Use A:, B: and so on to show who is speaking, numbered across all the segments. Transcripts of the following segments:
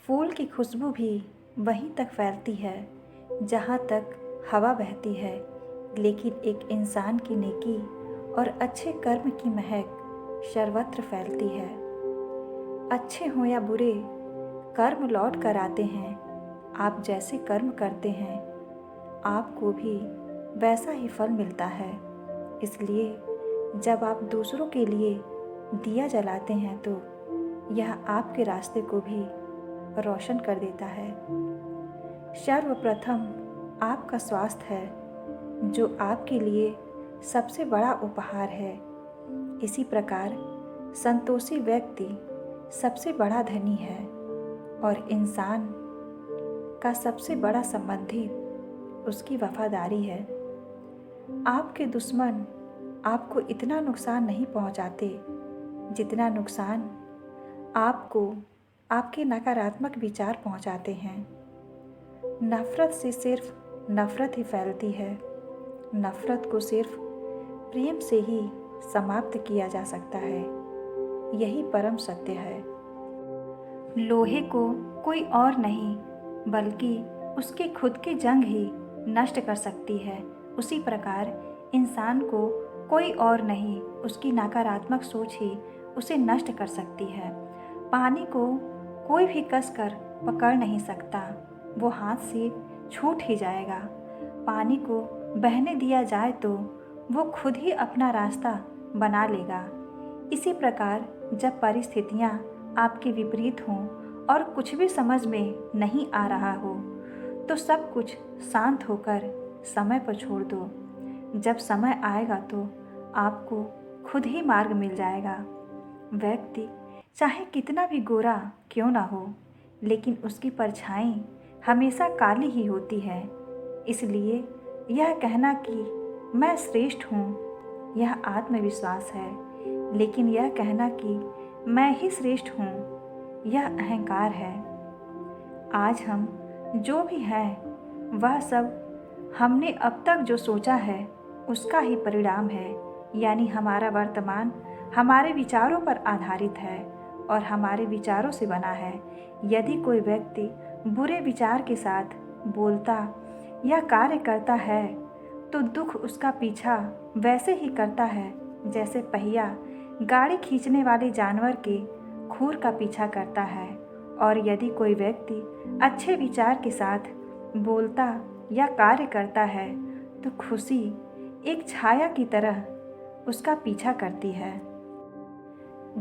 A: फूल की खुशबू भी वहीं तक फैलती है जहाँ तक हवा बहती है, लेकिन एक इंसान की नेकी और अच्छे कर्म की महक सर्वत्र फैलती है। अच्छे हों या बुरे, कर्म लौट कर आते हैं। आप जैसे कर्म करते हैं, आपको भी वैसा ही फल मिलता है। इसलिए जब आप दूसरों के लिए दिया जलाते हैं तो यह आपके रास्ते को भी रोशन कर देता है। सर्वप्रथम आपका स्वास्थ्य है, जो आपके लिए सबसे बड़ा उपहार है। इसी प्रकार संतोषी व्यक्ति सबसे बड़ा धनी है और इंसान का सबसे बड़ा संबंधी उसकी वफादारी है। आपके दुश्मन आपको इतना नुकसान नहीं पहुंचाते जितना नुकसान आपको आपके नकारात्मक विचार पहुंचाते हैं। नफ़रत से सिर्फ नफ़रत ही फैलती है। नफ़रत को सिर्फ प्रेम से ही समाप्त किया जा सकता है। यही परम सत्य है। लोहे को कोई और नहीं बल्कि उसके खुद की जंग ही नष्ट कर सकती है। उसी प्रकार इंसान को कोई और नहीं, उसकी नकारात्मक सोच ही उसे नष्ट कर सकती है। पानी को कोई भी कसकर पकड़ नहीं सकता, वो हाथ से छूट ही जाएगा। पानी को बहने दिया जाए तो वो खुद ही अपना रास्ता बना लेगा। इसी प्रकार जब परिस्थितियाँ आपके विपरीत हों और कुछ भी समझ में नहीं आ रहा हो, तो सब कुछ शांत होकर समय पर छोड़ दो। जब समय आएगा तो आपको खुद ही मार्ग मिल जाएगा। व्यक्ति चाहे कितना भी गोरा क्यों ना हो, लेकिन उसकी परछाई हमेशा काली ही होती है। इसलिए यह कहना कि मैं श्रेष्ठ हूँ, यह आत्मविश्वास है, लेकिन यह कहना कि मैं ही श्रेष्ठ हूँ, यह अहंकार है। आज हम जो भी हैं, वह सब हमने अब तक जो सोचा है उसका ही परिणाम है। यानी हमारा वर्तमान हमारे विचारों पर आधारित है और हमारे विचारों से बना है। यदि कोई व्यक्ति बुरे विचार के साथ बोलता या कार्य करता है तो दुख उसका पीछा वैसे ही करता है जैसे पहिया गाड़ी खींचने वाले जानवर के खुर का पीछा करता है। और यदि कोई व्यक्ति अच्छे विचार के साथ बोलता या कार्य करता है तो खुशी एक छाया की तरह उसका पीछा करती है।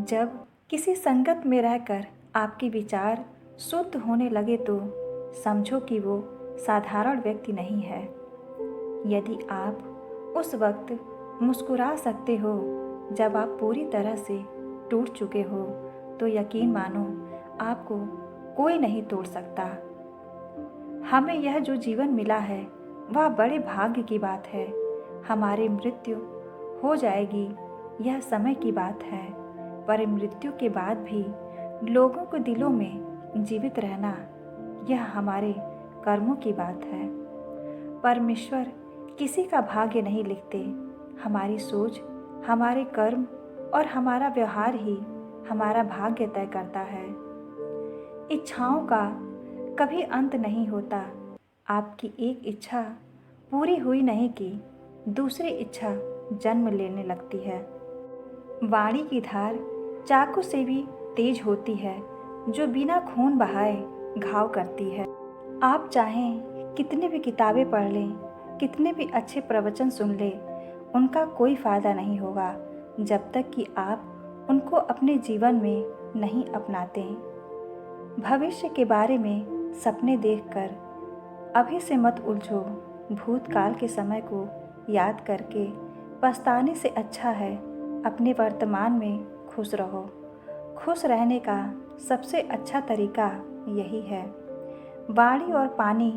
A: जब किसी संगत में रहकर आपके विचार शुद्ध होने लगे तो समझो कि वो साधारण व्यक्ति नहीं है। यदि आप उस वक्त मुस्कुरा सकते हो जब आप पूरी तरह से टूट चुके हो, तो यकीन मानो आपको कोई नहीं तोड़ सकता। हमें यह जो जीवन मिला है वह बड़े भाग्य की बात है। हमारी मृत्यु हो जाएगी, यह समय की बात है, पर मृत्यु के बाद भी लोगों के दिलों में जीवित रहना, यह हमारे कर्मों की बात है। परमेश्वर किसी का भाग्य नहीं लिखते। हमारी सोच, हमारे कर्म और हमारा व्यवहार ही हमारा भाग्य तय करता है। इच्छाओं का कभी अंत नहीं होता। आपकी एक इच्छा पूरी हुई नहीं कि दूसरी इच्छा जन्म लेने लगती है। वाणी की धार चाकू से भी तेज होती है, जो बिना खून बहाए घाव करती है। आप चाहें कितनी भी किताबें पढ़ लें, कितने भी अच्छे प्रवचन सुन लें, उनका कोई फ़ायदा नहीं होगा जब तक कि आप उनको अपने जीवन में नहीं अपनाते। भविष्य के बारे में सपने देखकर अभी से मत उलझो। भूतकाल के समय को याद करके पछताने से अच्छा है अपने वर्तमान में खुश रहो। खुश रहने का सबसे अच्छा तरीका यही है। वाणी और पानी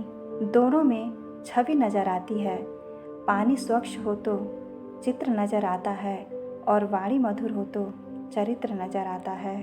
A: दोनों में छवि नज़र आती है। पानी स्वच्छ हो तो चित्र नज़र आता है और वाणी मधुर हो तो चरित्र नज़र आता है।